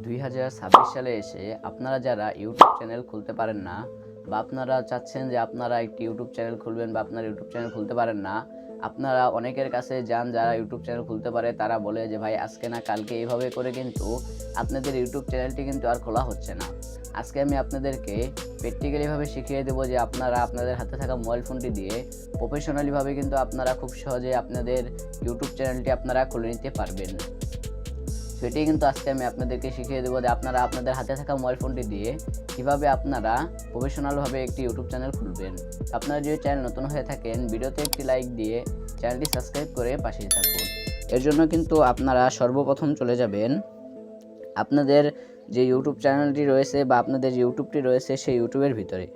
2026 সালে এসে আপনারা যারা ইউটিউব চ্যানেল খুলতে পারেন না বা আপনারা চাচ্ছেন যে আপনারা একটি ইউটিউব চ্যানেল খুলবেন বা আপনারা ইউটিউব চ্যানেল খুলতে পারেন না, আপনারা অনেকের কাছে যান যারা ইউটিউব চ্যানেল খুলতে পারে, তারা বলে যে ভাই আজকে না কালকে এইভাবে করে কিন্তু আপনাদের ইউটিউব চ্যানেলটি কিন্তু আর খোলা হচ্ছে না। আজকে আমি আপনাদেরকে প্র্যাকটিক্যালিভাবে শিখিয়ে দেবো যে আপনারা আপনাদের হাতে থাকা মোবাইল ফোনটি দিয়ে প্রফেশনালিভাবে কিন্তু আপনারা খুব সহজে আপনাদের ইউটিউব চ্যানেলটি আপনারা খুলে নিতে পারবেন। সেটি কিন্তু আজকে আমি আপনাদেরকে শিখিয়ে দেবো যে আপনারা আপনাদের হাতে থাকা মোবাইল ফোনটি দিয়ে কীভাবে আপনারা প্রফেশনালভাবে একটি ইউটিউব চ্যানেল খুলবেন। আপনারা যদি চ্যানেল নতুন হয়ে থাকেন, ভিডিওতে একটি লাইক দিয়ে চ্যানেলটি সাবস্ক্রাইব করে পাশেই থাকুন। এর জন্য কিন্তু আপনারা সর্বপ্রথম চলে যাবেন আপনাদের যে ইউটিউব চ্যানেলটি রয়েছে বা আপনাদের যে ইউটিউবটি রয়েছে সেই ইউটিউবের ভিতরে।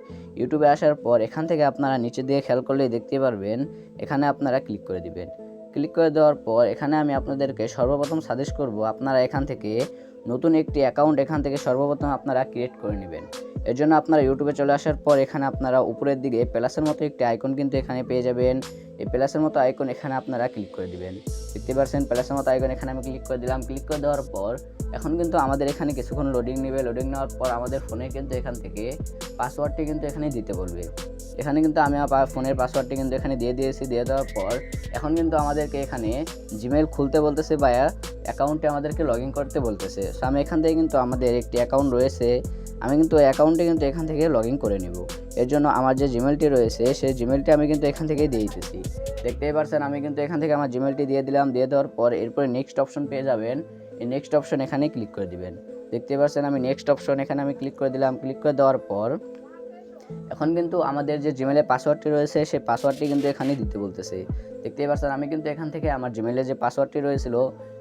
ইউটিউবে আসার পর এখান থেকে আপনারা নিচে দিয়ে খেয়াল করলেই দেখতে পারবেন, এখানে আপনারা ক্লিক করে দিবেন। ক্লিক করে দেওয়ার পর এখানে আমি আপনাদেরকে সর্বপ্রথম সাজেস্ট করব আপনারা এখান থেকে নতুন একটি অ্যাকাউন্ট এখান থেকে সর্বপ্রথম আপনারা ক্রিয়েট করে নেবেন। এর জন্য আপনারা ইউটিউবে চলে আসার পর এখানে আপনারা উপরের দিকে প্লাসের মতো একটি আইকন কিন্তু এখানে পেয়ে যাবেন। এই প্লাসের মতো আইকন এখানে আপনারা ক্লিক করে দিবেন। দেখতে পাচ্ছেন প্লাসের মতো আইকন এখানে আমি ক্লিক করে দিলাম। ক্লিক করে দেওয়ার পর এখন কিন্তু আমাদের এখানে কিছুক্ষণ লোডিং নেবে। লোডিং নেওয়ার পর আমাদের ফোনে কিন্তু এখান থেকে পাসওয়ার্ডটি কিন্তু এখানে দিতে বলবে। এখানে কিন্তু আমি আমার ফোনের পাসওয়ার্ডটি কিন্তু এখানে দিয়ে দিয়েছি। দিয়ে দেওয়ার পর এখন কিন্তু আমাদেরকে এখানে জিমেল খুলতে বলতেছে বা অ্যাকাউন্টে আমাদেরকে লগ ইন করতে বলতেছে। সো আমি এখান থেকে কিন্তু আমাদের একটি অ্যাকাউন্ট রয়েছে, আমি কিন্তু অ্যাকাউন্টে কিন্তু এখান থেকে লগ ইন করে নেব। এর জন্য আমার যে জিমেলটি রয়েছে সেই জিমেলটি আমি কিন্তু এখান থেকেই দিয়ে দিতেছি। দেখতেই পারছেন আমি কিন্তু এখান থেকে আমার জিমেলটি দিয়ে দিলাম। দিয়ে দেওয়ার পর এরপরে নেক্সট অপশন পেয়ে যাবেন। এই নেক্সট অপশন এখানে ক্লিক করে দিবেন। দেখতে পাচ্ছেন আমি নেক্সট অপশন এখানে আমি ক্লিক করে দিলাম। ক্লিক করে দেওয়ার পর এখন কিন্তু আমাদের যে জিমেলের পাসওয়ার্ডটি রয়েছে সেই পাসওয়ার্ডটি কিন্তু এখানে দিতে বলতেছে। দেখতেই পাচ্ছেন আমি কিন্তু এখান থেকে আমার জিমেলের যে পাসওয়ার্ডটি রয়েছিল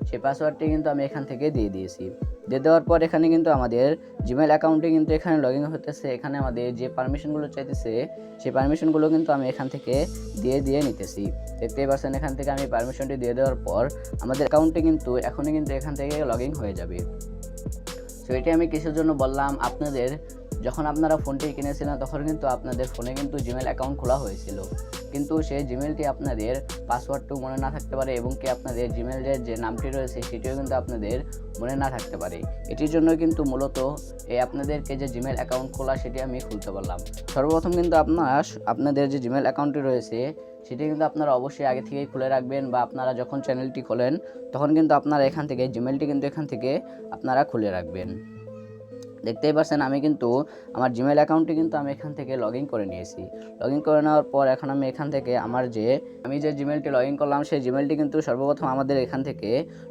সেই পাসওয়ার্ডটি কিন্তু আমি এখান থেকে দিয়ে দিয়েছি। দিয়ে দেওয়ার পর এখানে কিন্তু আমাদের জিমেল অ্যাকাউন্টে কিন্তু এখানে লগ ইন হতেছে। এখানে আমাদের যে পারমিশনগুলো চাইতেছে সেই পারমিশনগুলো কিন্তু আমি এখান থেকে দিয়ে নিতেছি। দেখতেই পাচ্ছেন এখান থেকে আমি পারমিশনটি দিয়ে দেওয়ার পর আমাদের অ্যাকাউন্টটি কিন্তু এখনই কিন্তু এখান থেকে লগ ইন হয়ে যাবে। তো এটি আমি কিসের জন্য বললাম, আপনাদের যখন আপনারা ফোনটি কিনেছিলেন তখন কিন্তু আপনাদের ফোনে কিন্তু জিমেল অ্যাকাউন্ট খোলা হয়েছিল, কিন্তু সেই জিমেলটি আপনাদের পাসওয়ার্ডটিও মনে না থাকতে পারে এবং কি আপনাদের জিমেলের যে নামটি রয়েছে সেটিও কিন্তু আপনাদের মনে না থাকতে পারে। এটির জন্য কিন্তু মূলত এই আপনাদেরকে যে জিমেল অ্যাকাউন্ট খোলা সেটি আমি খুলতে বললাম। সর্বপ্রথম কিন্তু আপনাদের যে জিমেল অ্যাকাউন্টটি রয়েছে সেটি কিন্তু আপনারা অবশ্যই আগে থেকেই খুলে রাখবেন বা আপনারা যখন চ্যানেলটি খোলেন তখন কিন্তু আপনারা এখান থেকে জিমেলটি কিন্তু এখান থেকে আপনারা খুলে রাখবেন। দেখতেই পাচ্ছেন আমি কিন্তু আমার জিমেল অ্যাকাউন্টটি কিন্তু আমি এখান থেকে লগ ইন করে নিয়েছি। লগ ইন করে নেওয়ার পর এখন আমি এখান থেকে আমি যে জিমেলটি লগ ইন করলাম সেই জিমেলটি কিন্তু সর্বপ্রথম আমাদের এখান থেকে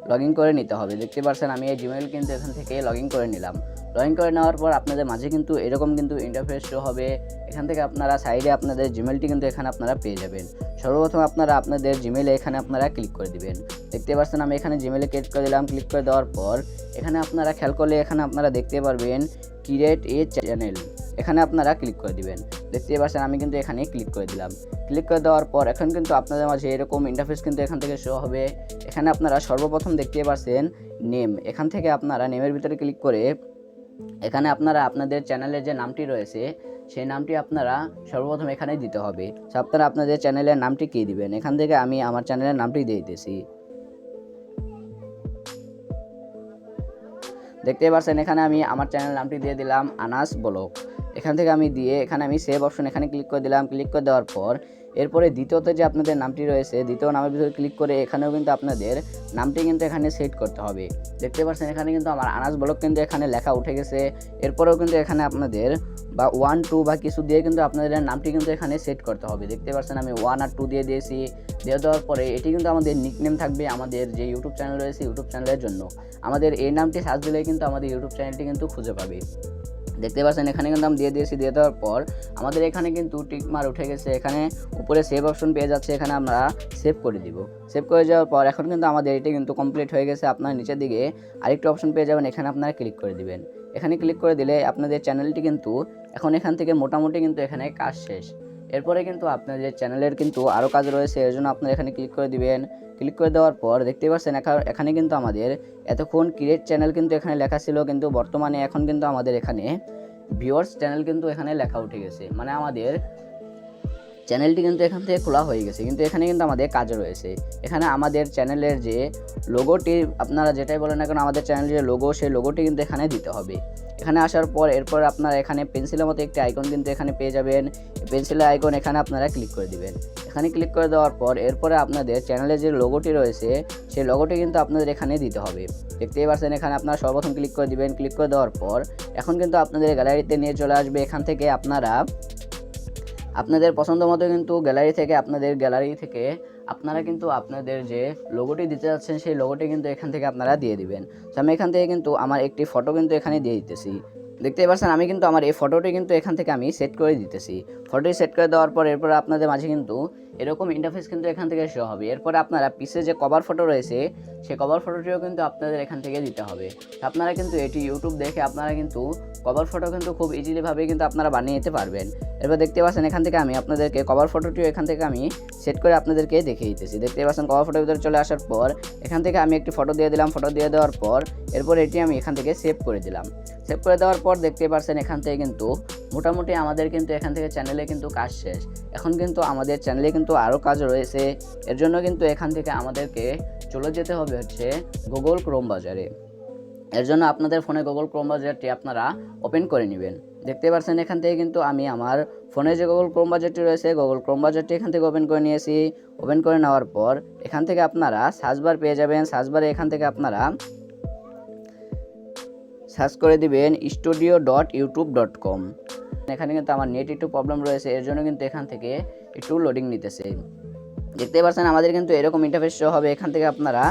লগ ইন করে নিতে হবে। দেখতে পাচ্ছেন আমি এই জিমেল কিন্তু এখান থেকে লগ ইন করে নিলাম। লগ ইন করে নেওয়ার পর আপনাদের মাঝে কিন্তু এরকম কিন্তু ইন্টারফেস শো হবে। এখান থেকে আপনারা সাইডে আপনাদের জিমেলটি কিন্তু এখানে আপনারা পেয়ে যাবেন। সর্বপ্রথম আপনারা আপনাদের জিমেলে এখানে আপনারা ক্লিক করে দিবেন। দেখতে পাচ্ছেন আমি এখানে জিমেলে ক্লিক করে দিলাম। ক্লিক করে দেওয়ার পর এখানে আপনারা খেয়াল করলে এখানে আপনারা দেখতে পারবেন ক্রিয়েট এ চ্যানেল, এখানে আপনারা ক্লিক করে দিবেন। দেখতে পাচ্ছেন আমি কিন্তু এখানে ক্লিক করে দিলাম। ক্লিক করে দেওয়ার পর এখন কিন্তু আপনাদের মাঝে এরকম ইন্টারফেস কিন্তু এখান থেকে শো হবে। এখানে আপনারা সর্বপ্রথম দেখতে পাচ্ছেন নেম, এখান থেকে আপনারা নেমের ভিতরে ক্লিক করে এখানে আপনারা আপনাদের চ্যানেলের যে নামটি রয়েছে সেই নামটি আপনারা সর্বপ্রথম এখানে দিতে হবে। সো আপনারা আপনাদের চ্যানেলের নামটি কী দিবেন, এখান থেকে আমি আমার চ্যানেলের নামটি দিয়ে দিতেছি। দেখতে পাচ্ছেন এখানে আমি আমার চ্যানেল নামটি দিয়ে দিলাম আনাস ব্লগ। এখান থেকে আমি দিয়ে এখানে আমি সেভ অপশন এখানে ক্লিক করে দিলাম। ক্লিক করে দেওয়ার পর এরপরে দ্বিতীয়তে যে আপনাদের নামটি রয়েছে দ্বিতীয় নামের ভিতরে ক্লিক করে এখানেও কিন্তু আপনাদের নামটি কিন্তু এখানে সেট করতে হবে। দেখতে পাচ্ছেন এখানে কিন্তু আমার আনাস ব্লগ কিন্তু এখানে লেখা উঠে গেছে। এরপরেও কিন্তু এখানে আপনাদের বা 1 2 বা কিছু দিয়ে কিন্তু আপনাদের নামটি কিন্তু এখানে সেট করতে হবে। দেখতে পাচ্ছেন আমি 1 আর 2 দিয়ে দিয়েছি। দিয়ে দেওয়ার পরে এটি কিন্তু আমাদের নিকনেম থাকবে আমাদের যে ইউটিউব চ্যানেল রয়েছে ইউটিউব চ্যানেলের জন্য। আমাদের এই নামটি সার্চ দিলে কিন্তু আমাদের ইউটিউব চ্যানেলটি কিন্তু খুঁজে পাবে। দেখতে পাচ্ছেন এখানে কিন্তু আমি দিয়ে দিয়েছি। দিয়ে দেওয়ার পর আমাদের এখানে কিন্তু টিকমার উঠে গেছে। এখানে উপরে সেভ অপশন পেয়ে যাচ্ছে, এখানে আমরা সেভ করে দিব। সেভ করে যাওয়ার পর এখন কিন্তু আমাদের এটি কিন্তু কমপ্লিট হয়ে গেছে। আপনার নিচের দিকে আরেকটা অপশন পেয়ে যাবেন, এখানে আপনারা ক্লিক করে দিবেন। এখানে ক্লিক করে দিলে আপনাদের চ্যানেলটি কিন্তু এখন এখান থেকে মোটামুটি কিন্তু এখানে কাজ শেষ। এরপরে কিন্তু আপনাদের চ্যানেলের কিন্তু আরও কাজ রয়েছে, এর জন্য আপনারা এখানে ক্লিক করে দিবেন। ক্লিক করে দেওয়ার পর দেখতে পাচ্ছেন এখানে কিন্তু আমাদের এতক্ষণ ক্রিয়েট চ্যানেল কিন্তু এখানে লেখা ছিল, কিন্তু বর্তমানে এখন কিন্তু আমাদের এখানে ভিউয়ার্স চ্যানেল কিন্তু এখানে লেখা উঠে গেছে। মানে আমাদের চ্যানেলটি কিন্তু এখান থেকে খোলা হয়ে গেছে, কিন্তু এখানে কিন্তু আমাদের কাজ রয়েছে। এখানে আমাদের চ্যানেলের যে লোগোটি, আপনারা যেটাই বলেন না কেন, আমাদের চ্যানেলের যে লোগো, সেই লোগোটি কিন্তু এখানে দিতে হবে। এখানে আসার পর এরপর আপনারা এখানে পেন্সিলের মতো একটি আইকন কিন্তু এখানে পেয়ে যাবেন। পেন্সিলের আইকন এখানে আপনারা ক্লিক করে দিবেন। এখানে ক্লিক করে দেওয়ার পর এরপরে আপনাদের চ্যানেলের যে লোগোটি রয়েছে, সেই লোগোটি কিন্তু আপনাদের এখানে দিতে হবে। দেখতেই পাচ্ছেন, এখানে আপনারা সর্বপ্রথম ক্লিক করে দিবেন। ক্লিক করে দেওয়ার পর এখন কিন্তু আপনাদের গ্যালারিতে নিয়ে চলে আসবে। এখান থেকে আপনারা আপনাদের পছন্দ মতো কিন্তু গ্যালারি থেকে আপনারা কিন্তু আপনাদের যে লোগোটি দিতে যাচ্ছেন, সেই লোগোটি কিন্তু এখান থেকে আপনারা দিয়ে দিবেন। তো আমি এখান থেকে কিন্তু আমার একটি ফটো কিন্তু এখানে দিয়ে দিতেছি। দেখতেই পাচ্ছেন, আমি কিন্তু আমার এই ফটোটি কিন্তু এখান থেকে আমি সেট করে দিতেছি। ফটোটি সেট করে দেওয়ার পর এরপর আপনাদের মাঝে কিন্তু এরকম ইন্টারফেস কিন্তু এখান থেকে শো হবে। এরপরে আপনারা পিছে যে কভার ফটো রয়েছে, সেই কভার ফটোটিও কিন্তু আপনাদের এখান থেকে দিতে হবে। আপনারা কিন্তু এটি ইউটিউব দেখে আপনারা কিন্তু কভার ফটো কিন্তু খুব ইজিলিভাবে কিন্তু আপনারা বানিয়ে নিতে পারবেন। এরপর দেখতে পাচ্ছেন, এখান থেকে আমি আপনাদেরকে কভার ফটোটিও এখান থেকে আমি সেট করে আপনাদেরকে দেখিয়ে দিতেছি। দেখতে পাচ্ছেন, কভার ফটোর ভিতরে চলে আসার পর এখান থেকে আমি একটি ফটো দিয়ে দিলাম। ফটো দিয়ে দেওয়ার পর এরপর এটি আমি এখান থেকে সেভ করে দিলাম। সেভ করে দেওয়ার পর দেখতে পাচ্ছেন, এখান থেকে কিন্তু মোটামুটি আমাদের কিন্তু এখান থেকে চ্যানেলে কিন্তু কাজ শেষ। এখন কিন্তু আমাদের চ্যানেলে কিন্তু আরও কাজ রয়েছে। এর জন্য কিন্তু এখান থেকে আমাদেরকে চলে যেতে হবে হচ্ছে গুগল ক্রোম বাজারে। এর জন্য আপনাদের ফোনে গুগল ক্রোম বাজারটি আপনারা ওপেন করে নেবেন। দেখতে পাচ্ছেন, এখান থেকে কিন্তু আমি আমার ফোনে যে গুগল ক্রোম বাজারটি রয়েছে, গুগল ক্রোম বাজারটি এখান থেকে ওপেন করে নিয়েছি। ওপেন করে নেওয়ার পর এখান থেকে আপনারা সার্চবার পেয়ে যাবেন। সার্চবারে এখান থেকে আপনারা সার্চ করে দিবেন studio.youtube.com। এখানে কিন্তু আমার নেট একটু প্রবলেম রয়েছে, এর জন্য কিন্তু এখান থেকে একটু লোডিং নিতেছে। দেখতে পাচ্ছেন, আমাদের কিন্তু এরকম ইন্টারফেস শো হবে। এখান থেকে আপনারা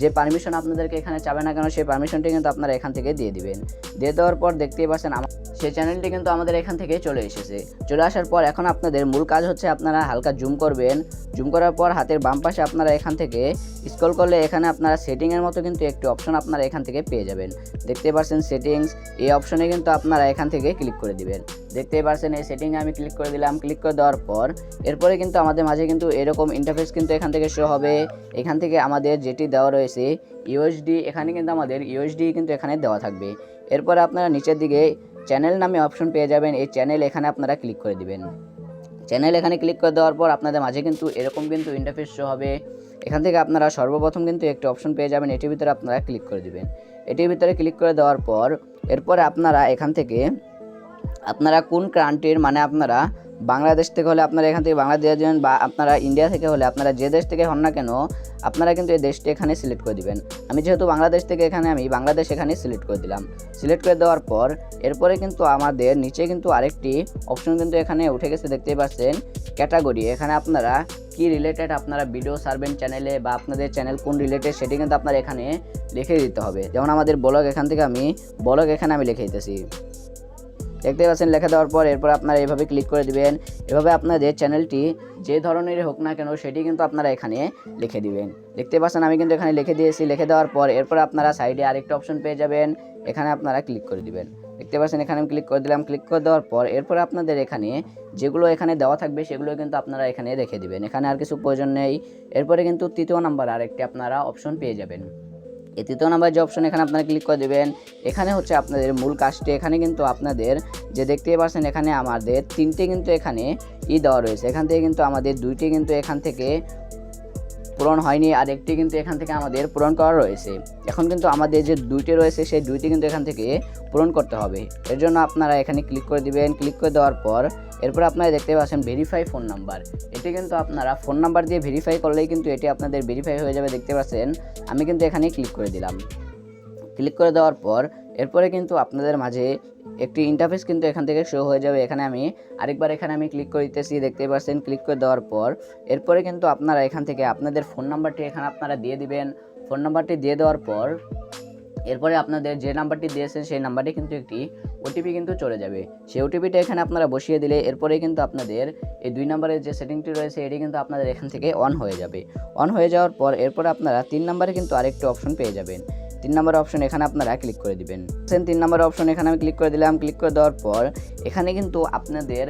যে পারমিশন আপনাদেরকে এখানে চাবে না কেন, সেই পারমিশনটি কিন্তু আপনারা এখান থেকে দিয়ে দিবেন। দিয়ে দেওয়ার পর দেখতেই পাচ্ছেন, সেই চ্যানেলটি কিন্তু আমাদের এখান থেকে চলে এসেছে। চলে আসার পর এখন আপনাদের মূল কাজ হচ্ছে আপনারা হালকা জুম করবেন। জুম করার পর হাতের বাম পাশে আপনারা এখান থেকে স্ক্রল করলে এখানে আপনারা সেটিংয়ের মতো কিন্তু একটি অপশন আপনারা এখান থেকে পেয়ে যাবেন। দেখতে পাচ্ছেন সেটিংস, এই অপশনে কিন্তু আপনারা এখান থেকে ক্লিক করে দিবেন। দেখতেই পাচ্ছেন, এই সেটিংয়ে আমি ক্লিক করে দিলাম। ক্লিক করে দেওয়ার পর এরপরে কিন্তু আমাদের মাঝে কিন্তু এরকম ইন্টারফেস কিন্তু এখান থেকে শো হবে। এখান থেকে আমাদের যেটি দেওয়া রয়েছে ইউএসডি, এখানে কিন্তু আমাদের ইউএসডি কিন্তু এখানে দেওয়া থাকবে। এরপরে আপনারা নিচের দিকে চ্যানেল নামে অপশন পেয়ে যাবেন। এই চ্যানেল এখানে আপনারা ক্লিক করে দিবেন। চ্যানেল এখানে ক্লিক করে দেওয়ার পর আপনাদের মাঝে কিন্তু এরকম কিন্তু ইন্টারফেস শো হবে। এখান থেকে আপনারা সর্বপ্রথম কিন্তু একটি অপশন পেয়ে যাবেন, এটির ভিতরে আপনারা ক্লিক করে দিবেন। এটির ভিতরে ক্লিক করে দেওয়ার পর এরপরে আপনারা এখান থেকে আপনারা কোন কান্ট্রির, মানে আপনারা বাংলাদেশ থেকে হলে আপনারা এখান থেকে বাংলা দিয়ে দেবেন, বা আপনারা ইন্ডিয়া থেকে হলে আপনারা যে দেশ থেকে হন না কেন আপনারা কিন্তু এই দেশটি এখানে সিলেক্ট করে দিবেন। আমি যেহেতু বাংলাদেশ থেকে আমি বাংলাদেশ এখানে সিলেক্ট করে দিলাম। সিলেক্ট করে দেওয়ার পর এরপরে কিন্তু আমাদের নিচে কিন্তু আরেকটি অপশন কিন্তু এখানে উঠে গেছে। দেখতেই পাচ্ছেন ক্যাটাগরি, এখানে আপনারা কি রিলেটেড আপনারা ভিডিও ছাড়বেন চ্যানেলে, বা আপনাদের চ্যানেল কোন রিলেটেড সেটি কিন্তু আপনারা এখানে লিখে দিতে হবে। যেমন আমাদের ব্লগ, এখান থেকে আমি ব্লগ এখানে আমি লিখে দিতেছি। দেখতে পাচ্ছেন, লেখা দেওয়ার পর এরপর আপনারা এভাবে ক্লিক করে দিবেন। এভাবে আপনাদের চ্যানেলটি যে ধরনের হোক না কেন সেটি কিন্তু আপনারা এখানে লিখে দিবেন। দেখতে পাচ্ছেন, আমি কিন্তু এখানে লিখে দিয়েছি। লিখে দেওয়ার পর এরপর আপনারা সাইডে আরেকটা অপশন পেয়ে যাবেন, এখানে আপনারা ক্লিক করে দিবেন। দেখতে পাচ্ছেন, এখানে আমি ক্লিক করে দিলাম। ক্লিক করে দেওয়ার পর এরপর আপনাদের এখানে যেগুলো এখানে দেওয়া থাকবে সেগুলো কিন্তু আপনারা এখানে রেখে দিবেন। এখানে আর কিছু প্রয়োজন নেই। এরপরে কিন্তু তৃতীয় নাম্বার আরেকটি আপনারা অপশন পেয়ে যাবেন। এই তৃতীয় নাম্বার যে অপশন, এখানে আপনারা ক্লিক করে দেবেন। এখানে হচ্ছে আপনাদের মূল কাজটি। এখানে কিন্তু আপনাদের যে দেখতেই পাচ্ছেন, এখানে আমাদের তিনটে কিন্তু এখানে দেওয়া রয়েছে। এখান থেকে কিন্তু আমাদের দুইটি কিন্তু এখান থেকে পূরণ হয়নি, আর একটি কিন্তু এখান থেকে আমাদের পূরণ করা রয়েছে। এখন কিন্তু আমাদের যে দুইটি রয়েছে সেই দুইটি কিন্তু এখান থেকে পূরণ করতে হবে। এর জন্য আপনারা এখানে ক্লিক করে দিবেন। ক্লিক করে দেওয়ার পর এরপর আপনারা দেখতে পাচ্ছেন ভেরিফাই ফোন নাম্বার। এটি কিন্তু আপনারা ফোন নাম্বার দিয়ে ভেরিফাই করলেই কিন্তু এটি আপনাদের ভেরিফাই হয়ে যাবে। দেখতে পাচ্ছেন, আমি কিন্তু এখানে ক্লিক করে দিলাম। ক্লিক করে দেওয়ার পর এরপরে কিন্তু আপনাদের মাঝে একটি ইন্টারফেস কিন্তু এখান থেকে শো হয়ে যাবে। এখানে আমি আরেকবার ক্লিক করে দিতেছি। দেখতে পাচ্ছেন, ক্লিক করে দেওয়ার পর এরপরে কিন্তু আপনারা এখান থেকে আপনাদের ফোন নাম্বারটি এখানে আপনারা দিয়ে দিবেন। ফোন নাম্বারটি দিয়ে দেওয়ার পর এরপরে আপনাদের যে নাম্বারটি দিয়েছেন সেই নাম্বারটি কিন্তু একটি ওটিপি কিন্তু চলে যাবে। সেই ওটিপিটা এখানে আপনারা বসিয়ে দিলে এরপরে কিন্তু আপনাদের এই 2 নম্বরের যে সেটিংটি রয়েছে এটি কিন্তু আপনাদের এখান থেকে অন হয়ে যাবে। অন হয়ে যাওয়ার পর এরপরে আপনারা 3 নম্বরে কিন্তু আরেকটি অপশন পেয়ে যাবেন। 3 নম্বর অপশন এখানে আপনারা ক্লিক করে দিবেন। 3 নম্বর অপশন এখানে আমি ক্লিক করে দিলাম। ক্লিক করে দেওয়ার পর এখানে কিন্তু আপনাদের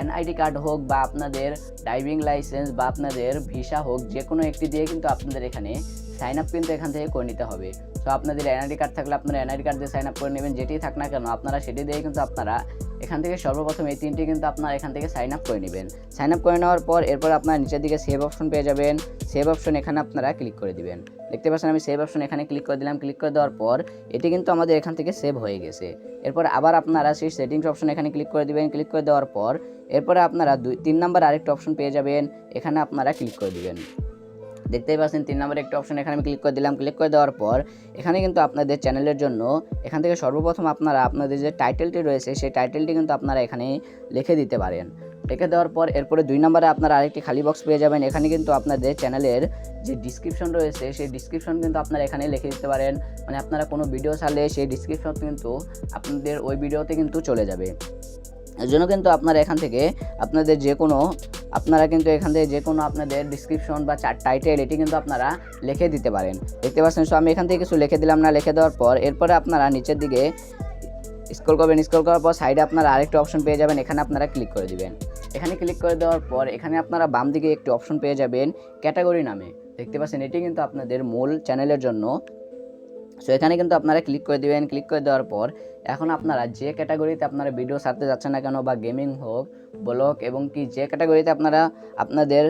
এনআইডি কার্ড হোক বা আপনাদের ড্রাইভিং লাইসেন্স বা আপনাদের ভিসা হোক, যে কোনো একটি দিয়ে কিন্তু আপনাদের এখানে সাইন আপ কিন্তু এখান থেকে করে নিতে হবে। সো আপনাদের এনআইডি কার্ড থাকলে আপনারা এনআইডি কার্ড দিয়ে সাইন আপ করে নেবেন, যেটি থাক না কেন আপনারা সেটি দিয়ে কিন্তু আপনারা এখান থেকে সর্বপ্রথম এই 3টি কিন্তু আপনারা এখান থেকে সাইন আপ করে নেবেন। সাইন আপ করে নেওয়ার পর এরপর আপনারা নিচের দিকে সেভ অপশন পেয়ে যাবেন। সেভ অপশন এখানে আপনারা ক্লিক করে দিবেন। দেখতে পাচ্ছেন আমি সেভ অপশন এখানে ক্লিক করে দিলাম। ক্লিক করে দেওয়ার পর এটি কিন্তু আমাদের এখান থেকে সেভ হয়ে গেছে। এরপর আবার আপনারা সেই সেটিংস অপশন এখানে ক্লিক করে দিবেন। ক্লিক করে দেওয়ার পর এরপরে আপনারা 3 নাম্বার আরেকটা অপশন পেয়ে যাবেন, এখানে আপনারা ক্লিক করে দিবেন। দেখতেই পাচ্ছেন 3 নম্বরে একটা অপশন এখানে আমি ক্লিক করে দিলাম। ক্লিক করে দেওয়ার পর এখানে কিন্তু আপনাদের চ্যানেলের জন্য এখান থেকে সর্বপ্রথম আপনারা আপনাদের যে টাইটেলটি রয়েছে সেই টাইটেলটি কিন্তু আপনারা এখানে লিখে দিতে পারেন। লিখে দেওয়ার পর এরপরে 2 নম্বরে আপনারা আরেকটি খালি বক্স পেয়ে যাবেন। এখানে কিন্তু আপনাদের চ্যানেলের যে ডিসক্রিপশন রয়েছে সেই ডিসক্রিপশন কিন্তু আপনারা এখানে লিখে দিতে পারেন। মানে আপনারা কোনো ভিডিও ছাড়লে সেই ডিসক্রিপশন কিন্তু আপনাদের ওই ভিডিওতে কিন্তু চলে যাবে। এর জন্য কিন্তু আপনারা এখান থেকে আপনাদের যে কোনো আপনাদের ডিসক্রিপশন বা টাইটেল এটি কিন্তু আপনারা লিখে দিতে পারেন। দেখতে পাচ্ছেন সো আমি এখান থেকে কিছু লিখে দিলাম না। লিখে দেওয়ার পর এরপরে আপনারা নিচের দিকে স্ক্রল করবেন। স্ক্রল করার পর সাইডে আপনারা আরেকটা অপশন পেয়ে যাবেন, এখানে আপনারা ক্লিক করে দিবেন। এখানে ক্লিক করে দেওয়ার পর এখানে আপনারা বাম দিকে একটি অপশন পেয়ে যাবেন ক্যাটাগরি নামে। দেখতে পাচ্ছেন এটি কিন্তু আপনাদের মূল চ্যানেলের জন্য। সো এখানে কিন্তু আপনারা ক্লিক করে দিবেন। ক্লিক করে দেওয়ার পর এখন আপনারা যে ক্যাটাগরিতে আপনারা ভিডিও ছাড়তে যাচ্ছেন না কেন, বা গেমিং হোক, ব্লগ এবং কি যে ক্যাটাগরিতে আপনারা আপনাদের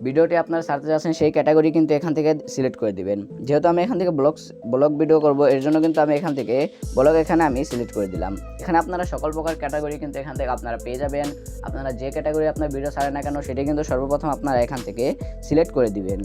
ভিডিওটি আপনারা ছাড়তে যাচ্ছেন সেই ক্যাটাগরি কিন্তু এখান থেকে সিলেক্ট করে দিবেন। যেহেতু আমি এখান থেকে ব্লগ ভিডিও করব, এর জন্য কিন্তু আমি এখান থেকে ব্লগ এখানে আমি সিলেক্ট করে দিলাম। এখানে আপনারা সকল প্রকার ক্যাটাগরি কিন্তু এখান থেকে আপনারা পেয়ে যাবেন। আপনারা যে ক্যাটাগরি আপনার ভিডিও ছাড়েন না কেন সেটা কিন্তু সর্বপ্রথম আপনারা এখান থেকে সিলেক্ট করে দিবেন।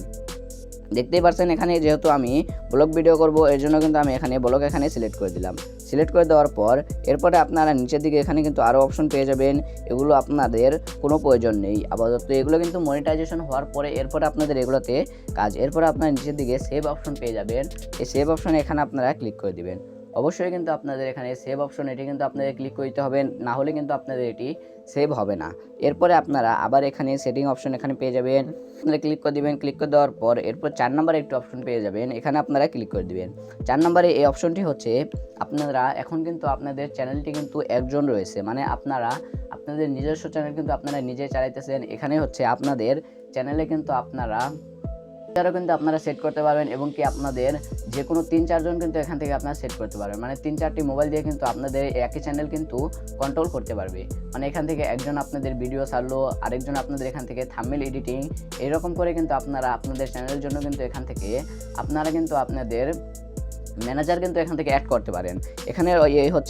দেখতেই পাচ্ছেন এখানে যেহেতু আমি ব্লগ ভিডিও করব এর জন্য কিন্তু আমি এখানে ব্লগ এখানে সিলেক্ট করে দিলাম। সিলেক্ট করে দেওয়ার পর এরপরে আপনারা নিচের দিকে এখানে কিন্তু আরও অপশন পেয়ে যাবেন। এগুলো আপনাদের কোনো প্রয়োজন নেই আপাতত, এগুলো কিন্তু মনিটাইজেশন হওয়ার পরে এরপরে আপনাদের এগুলোতে কাজ। এরপরে আপনারা নিচের দিকে সেভ অপশন পেয়ে যাবেন। এই সেভ অপশন এখানে আপনারা ক্লিক করে দিবেন। অবশ্যই কিন্তু আপনাদের এখানে সেভ অপশন এটি কিন্তু আপনাদের ক্লিক করতে হবে, না হলে কিন্তু আপনাদের এটি সেভ হবে না। এরপরে আপনারা আবার এখানে সেটিং অপশন এখানে পেয়ে যাবেন, আপনারা ক্লিক করে দিবেন। ক্লিক করে দেওয়ার পর এরপর 4 নম্বরে একটি অপশন পেয়ে যাবেন, এখানে আপনারা ক্লিক করে দিবেন। 4 নম্বরে এই অপশনটি হচ্ছে আপনারা এখন কিন্তু আপনাদের চ্যানেলটি কিন্তু একজন রয়েছে, মানে আপনারা আপনাদের নিজস্ব চ্যানেল কিন্তু আপনারা নিজে চালাইতেছেন। এখানে হচ্ছে আপনাদের চ্যানেলে কিন্তু আপনারা সেট করতে পারবেন এবং কি আপনাদের যে কোনো 3-4 জন কিন্তু এখান থেকে আপনারা সেট করতে পারবেন। মানে 3-4টি মোবাইল দিয়ে কিন্তু আপনাদের একই চ্যানেল কিন্তু কন্ট্রোল করতে পারবে। মানে এখান থেকে একজন আপনাদের ভিডিও ছাড়লো, আরেকজন আপনাদের এখান থেকে থাম্বনেল এডিটিং, এরকম করে কিন্তু আপনারা আপনাদের চ্যানেলের জন্য কিন্তু এখান থেকে আপনারা কিন্তু আপনাদের ম্যানেজার কিন্তু এখান থেকে অ্যাড করতে পারেন। এখানে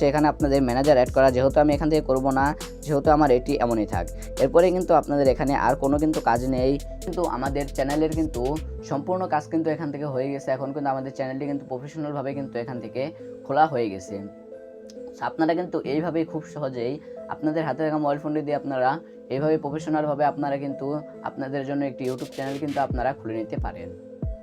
এখানে আপনাদের ম্যানেজার অ্যাড করা, যেহেতু আমি এখান থেকে করব না, যেহেতু আমার এটি এমনই থাক। এরপরে কিন্তু আপনাদের এখানে আর কোনো কিন্তু কাজ নেই। কিন্তু আমাদের চ্যানেলের কিন্তু সম্পূর্ণ কাজ কিন্তু এখান থেকে হয়ে গেছে। এখন কিন্তু আমাদের চ্যানেলটি কিন্তু প্রফেশনালভাবে কিন্তু এখান থেকে খোলা হয়ে গেছে। আপনারা কিন্তু এইভাবেই খুব সহজেই আপনাদের হাতে থাকা মোবাইল ফোনটি দিয়ে আপনারা এইভাবে প্রফেশনালভাবে আপনারা কিন্তু আপনাদের জন্য একটি ইউটিউব চ্যানেল কিন্তু আপনারা খুলে নিতে পারেন।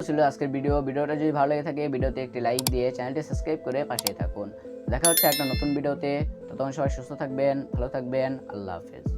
ছিল আজকের ভিডিওটা যদি ভালো লেগে থাকে ভিডিওতে একটি লাইক দিয়ে চ্যানেলটি সাবস্ক্রাইব করে পাশেই থাকুন। দেখা হচ্ছে একটা নতুন ভিডিওতে। ততক্ষণ সবাই সুস্থ থাকবেন, ভালো থাকবেন। আল্লাহ হাফেজ।